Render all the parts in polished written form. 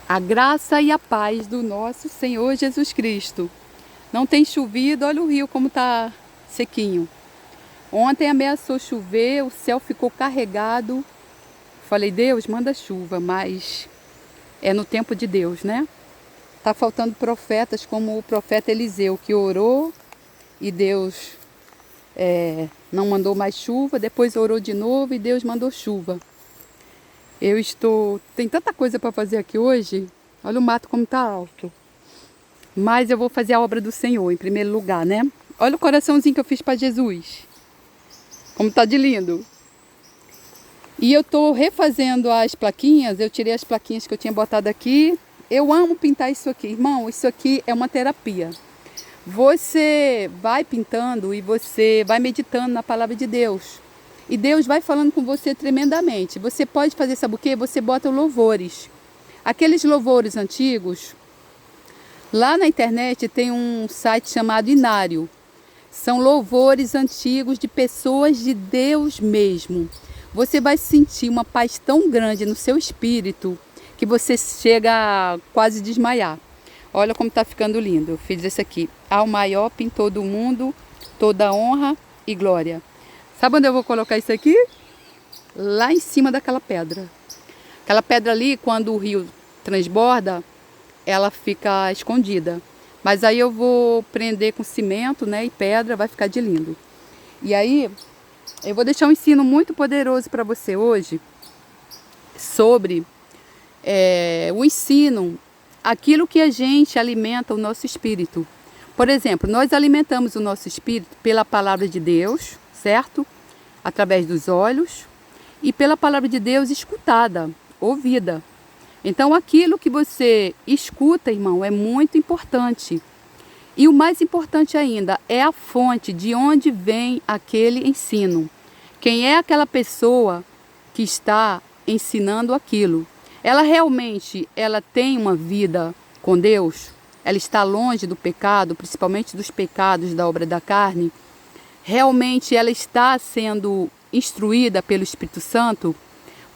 A graça e a paz do nosso Senhor Jesus Cristo. Não tem chovido, olha o rio como está sequinho. Ontem ameaçou chover, o céu ficou carregado. Falei, Deus, manda chuva, mas é no tempo de Deus, né? Tá faltando profetas como o profeta Eliseu, que orou e Deus não mandou mais chuva, depois orou de novo e Deus mandou chuva. Tem tanta coisa para fazer aqui hoje. Olha o mato como tá alto. Mas eu vou fazer a obra do Senhor em primeiro lugar, né? Olha o coraçãozinho que eu fiz para Jesus. Como tá de lindo. E eu tô refazendo as plaquinhas. Eu tirei as plaquinhas que eu tinha botado aqui. Eu amo pintar isso aqui. Irmão, isso aqui é uma terapia. Você vai pintando e você vai meditando na palavra de Deus. E Deus vai falando com você tremendamente. Você pode fazer, sabe o quê? Você bota louvores. Aqueles louvores antigos. Lá na internet tem um site chamado Inário. São louvores antigos de pessoas de Deus mesmo. Você vai sentir uma paz tão grande no seu espírito que você chega a quase desmaiar. Olha como está ficando lindo. Eu fiz esse aqui. Ao maior pintor do mundo, toda honra e glória. Sabe onde eu vou colocar isso aqui? Lá em cima daquela pedra. Aquela pedra ali, quando o rio transborda, ela fica escondida. Mas aí eu vou prender com cimento, né, e pedra, vai ficar de lindo. E aí, eu vou deixar um ensino muito poderoso para você hoje sobre o ensino, aquilo que a gente alimenta o nosso espírito. Por exemplo, nós alimentamos o nosso espírito pela palavra de Deus, certo? Através dos olhos e pela palavra de Deus escutada, ouvida. Então, aquilo que você escuta, irmão, é muito importante. E o mais importante ainda é a fonte de onde vem aquele ensino. Quem é aquela pessoa que está ensinando aquilo? Ela realmente tem uma vida com Deus? Ela está longe do pecado, principalmente dos pecados da obra da carne? Realmente ela está sendo instruída pelo Espírito Santo?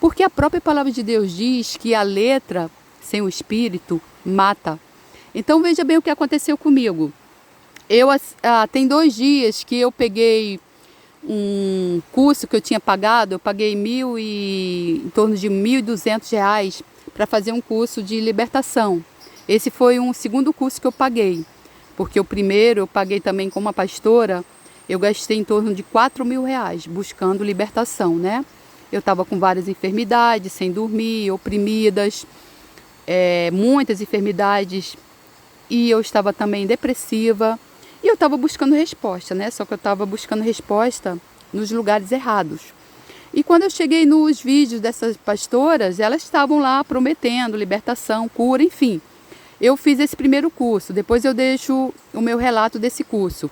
Porque a própria palavra de Deus diz que a letra sem o Espírito mata. Então veja bem o que aconteceu comigo. Tem 2 dias que eu peguei um curso que eu tinha pagado. Eu paguei em torno de R$ 1.200 para fazer um curso de libertação. Esse foi um segundo curso que eu paguei. Porque o primeiro eu paguei também com uma pastora. Eu gastei em torno de R$ 4.000 buscando libertação, né? Eu estava com várias enfermidades, sem dormir, oprimidas, muitas enfermidades. E eu estava também depressiva. E eu estava buscando resposta, né? Só que eu estava buscando resposta nos lugares errados. E quando eu cheguei nos vídeos dessas pastoras, elas estavam lá prometendo libertação, cura, enfim. Eu fiz esse primeiro curso, depois eu deixo o meu relato desse curso.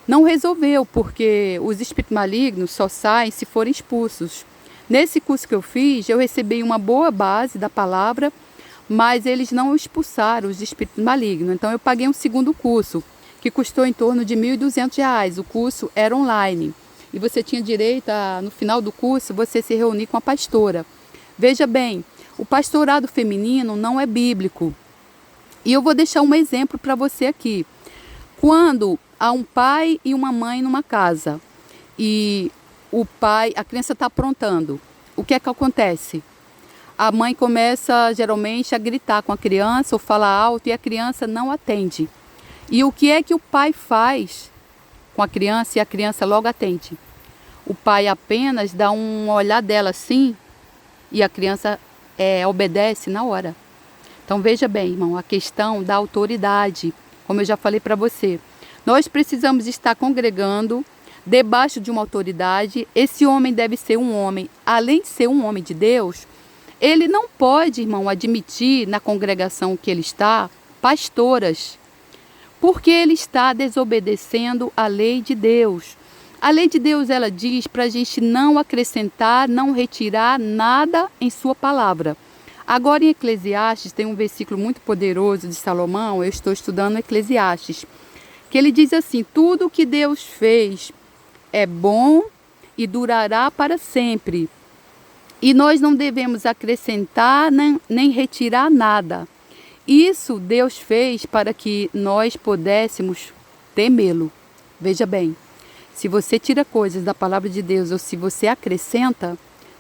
Não resolveu, porque os espíritos malignos só saem se forem expulsos. Nesse curso que eu fiz, eu recebi uma boa base da palavra, mas eles não expulsaram os espíritos malignos. Então eu paguei um segundo curso, que custou em torno de R$ 1.200. O curso era online. E você tinha direito no final do curso, você se reunir com a pastora. Veja bem, o pastorado feminino não é bíblico. E eu vou deixar um exemplo para você aqui. Quando há um pai e uma mãe numa casa, e a criança está aprontando, o que é que acontece? A mãe começa geralmente a gritar com a criança ou falar alto e a criança não atende. E o que é que o pai faz com a criança e a criança logo atende? O pai apenas dá um olhar dela assim e a criança obedece na hora. Então veja bem, irmão, a questão da autoridade, como eu já falei para você. Nós precisamos estar congregando debaixo de uma autoridade. Esse homem deve ser um homem, além de ser um homem de Deus, ele não pode, irmão, admitir na congregação que ele está pastoras, porque ele está desobedecendo a lei de Deus. A lei de Deus, ela diz para a gente não acrescentar, não retirar nada em sua palavra. Agora em Eclesiastes tem um versículo muito poderoso de Salomão. Eu estou estudando Eclesiastes, que ele diz assim: tudo que Deus fez é bom e durará para sempre. E nós não devemos acrescentar nem retirar nada. Isso Deus fez para que nós pudéssemos temê-lo. Veja bem, se você tira coisas da palavra de Deus ou se você acrescenta,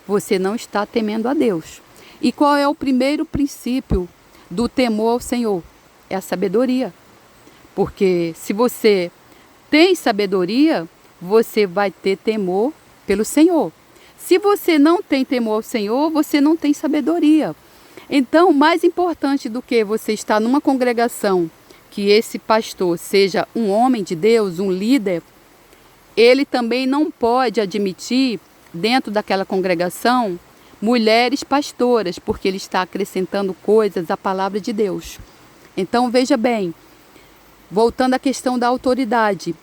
você não está temendo a Deus. E qual é o primeiro princípio do temor ao Senhor? É a sabedoria. Porque se você tem sabedoria, você vai ter temor pelo Senhor. Se você não tem temor ao Senhor, você não tem sabedoria. Então, mais importante do que você estar numa congregação, que esse pastor seja um homem de Deus, um líder, ele também não pode admitir, dentro daquela congregação, mulheres pastoras, porque ele está acrescentando coisas à palavra de Deus. Então, veja bem, voltando à questão da autoridade,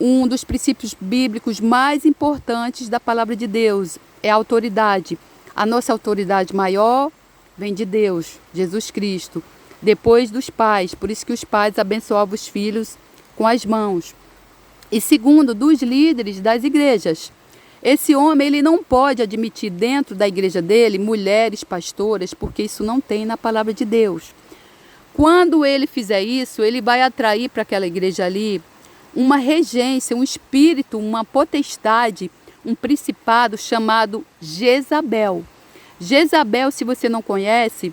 um dos princípios bíblicos mais importantes da palavra de Deus é a autoridade. A nossa autoridade maior vem de Deus, Jesus Cristo, depois dos pais. Por isso que os pais abençoavam os filhos com as mãos. E segundo, dos líderes das igrejas. Esse homem ele não pode admitir dentro da igreja dele mulheres pastoras, porque isso não tem na palavra de Deus. Quando ele fizer isso, ele vai atrair para aquela igreja ali uma regência, um espírito, uma potestade, um principado chamado Jezabel. Jezabel, se você não conhece,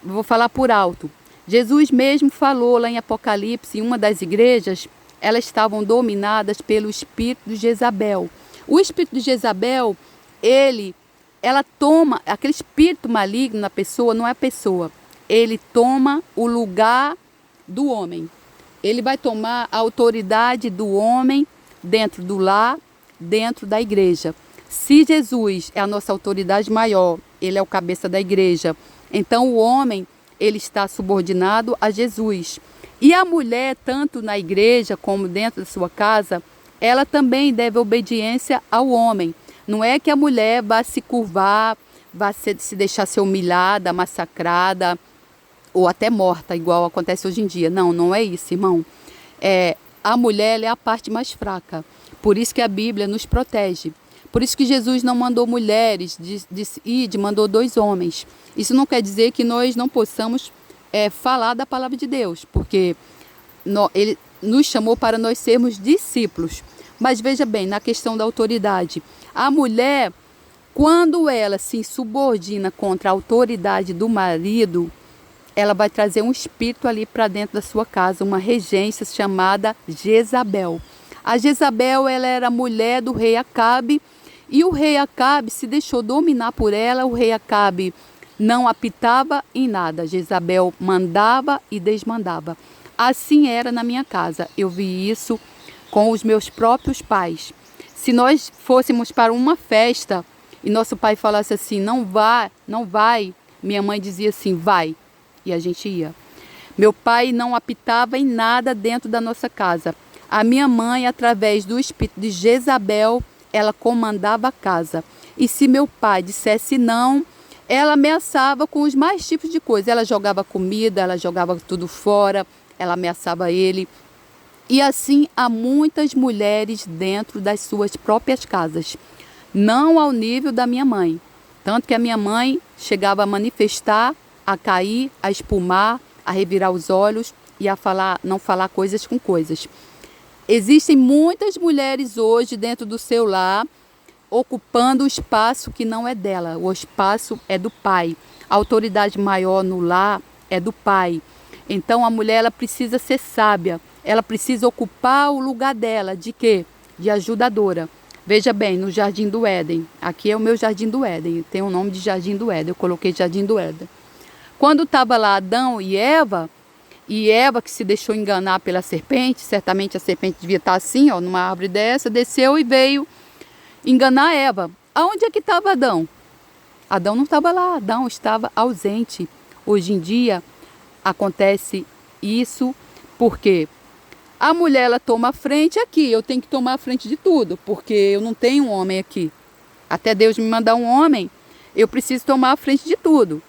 vou falar por alto. Jesus mesmo falou lá em Apocalipse, em uma das igrejas, elas estavam dominadas pelo espírito de Jezabel. O espírito de Jezabel, ela toma, aquele espírito maligno na pessoa, não é a pessoa. Ele toma o lugar do homem. Ele vai tomar a autoridade do homem dentro do lar, dentro da igreja. Se Jesus é a nossa autoridade maior, ele é o cabeça da igreja, então o homem, ele está subordinado a Jesus. E a mulher, tanto na igreja como dentro da sua casa, ela também deve obediência ao homem. Não é que a mulher vá se curvar, vá se deixar ser humilhada, massacrada, ou até morta, igual acontece hoje em dia. Não, não é isso, irmão. A mulher ela é a parte mais fraca. Por isso que a Bíblia nos protege. Por isso que Jesus não mandou mulheres, mandou 2 homens. Isso não quer dizer que nós não possamos falar da palavra de Deus, porque ele nos chamou para nós sermos discípulos. Mas veja bem, na questão da autoridade, a mulher, quando ela se subordina contra a autoridade do marido, ela vai trazer um espírito ali para dentro da sua casa, uma regência chamada Jezabel. A Jezabel, ela era mulher do rei Acabe, e o rei Acabe se deixou dominar por ela. O rei Acabe não apitava em nada. Jezabel mandava e desmandava. Assim era na minha casa. Eu vi isso com os meus próprios pais. Se nós fôssemos para uma festa e nosso pai falasse assim, não vai, minha mãe dizia assim, vai. E a gente ia. Meu pai não apitava em nada dentro da nossa casa. A minha mãe, através do espírito de Jezabel, ela comandava a casa. E se meu pai dissesse não, ela ameaçava com os mais tipos de coisas. Ela jogava comida, ela jogava tudo fora, ela ameaçava ele. E assim há muitas mulheres dentro das suas próprias casas. Não ao nível da minha mãe. Tanto que a minha mãe chegava a manifestar, a cair, a espumar, a revirar os olhos e a não falar coisas com coisas. Existem muitas mulheres hoje dentro do seu lar ocupando o espaço que não é dela. O espaço é do pai. A autoridade maior no lar é do pai. Então a mulher ela precisa ser sábia. Ela precisa ocupar o lugar dela. De quê? De ajudadora. Veja bem, no Jardim do Éden. Aqui é o meu Jardim do Éden. Tem o nome de Jardim do Éden. Eu coloquei Jardim do Éden. Quando estava lá Adão e Eva que se deixou enganar pela serpente, certamente a serpente devia estar assim, ó, numa árvore dessa, desceu e veio enganar Eva. Aonde é que estava Adão? Adão não estava lá, Adão estava ausente. Hoje em dia acontece isso porque a mulher ela toma a frente aqui, eu tenho que tomar a frente de tudo, porque eu não tenho um homem aqui. Até Deus me mandar um homem, eu preciso tomar a frente de tudo.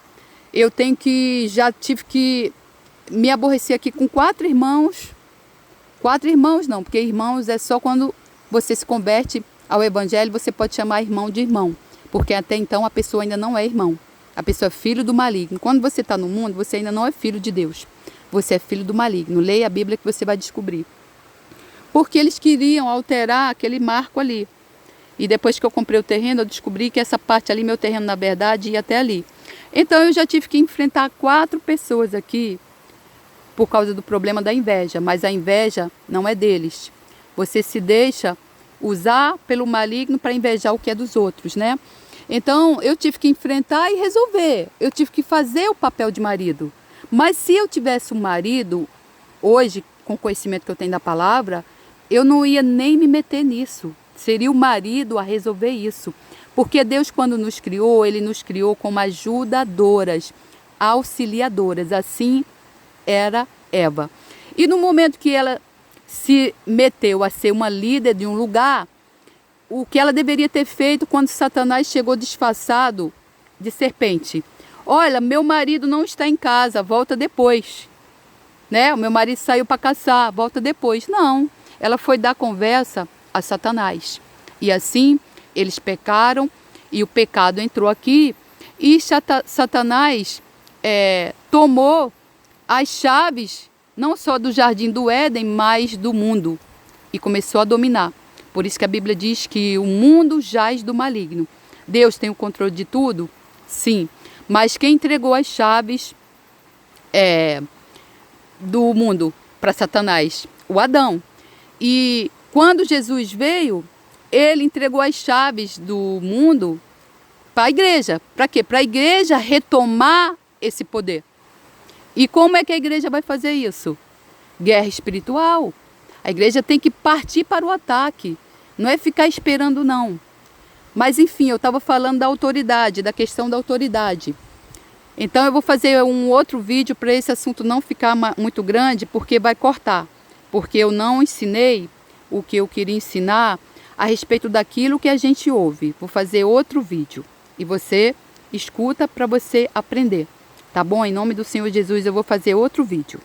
Já tive que me aborrecer aqui com 4 irmãos. 4 irmãos não, porque irmãos é só quando você se converte ao evangelho, você pode chamar irmão de irmão. Porque até então a pessoa ainda não é irmão. A pessoa é filho do maligno. Quando você está no mundo, você ainda não é filho de Deus. Você é filho do maligno. Leia a Bíblia que você vai descobrir. Porque eles queriam alterar aquele marco ali. E depois que eu comprei o terreno, eu descobri que essa parte ali, meu terreno, na verdade, ia até ali. Então eu já tive que enfrentar 4 pessoas aqui por causa do problema da inveja. Mas a inveja não é deles. Você se deixa usar pelo maligno para invejar o que é dos outros, né? Então eu tive que enfrentar e resolver. Eu tive que fazer o papel de marido. Mas se eu tivesse um marido, hoje, com o conhecimento que eu tenho da palavra, eu não ia nem me meter nisso. Seria o marido a resolver isso. Porque Deus, quando nos criou, Ele nos criou como ajudadoras, auxiliadoras. Assim era Eva. E no momento que ela se meteu a ser uma líder de um lugar, o que ela deveria ter feito quando Satanás chegou disfarçado de serpente? Olha, meu marido não está em casa, volta depois. Né? O meu marido saiu para caçar, volta depois. Não, ela foi dar conversa a Satanás. E assim, eles pecaram e o pecado entrou aqui. E Satanás tomou as chaves, não só do jardim do Éden, mas do mundo. E começou a dominar. Por isso que a Bíblia diz que o mundo jaz do maligno. Deus tem o controle de tudo? Sim. Mas quem entregou as chaves do mundo para Satanás? O Adão. E quando Jesus veio, ele entregou as chaves do mundo para a igreja. Para quê? Para a igreja retomar esse poder. E como é que a igreja vai fazer isso? Guerra espiritual. A igreja tem que partir para o ataque. Não é ficar esperando, não. Mas, enfim, eu estava falando da autoridade, da questão da autoridade. Então, eu vou fazer um outro vídeo para esse assunto não ficar muito grande, porque vai cortar. Porque eu não ensinei o que eu queria ensinar a respeito daquilo que a gente ouve. Vou fazer outro vídeo. E você escuta para você aprender. Tá bom? Em nome do Senhor Jesus, eu vou fazer outro vídeo.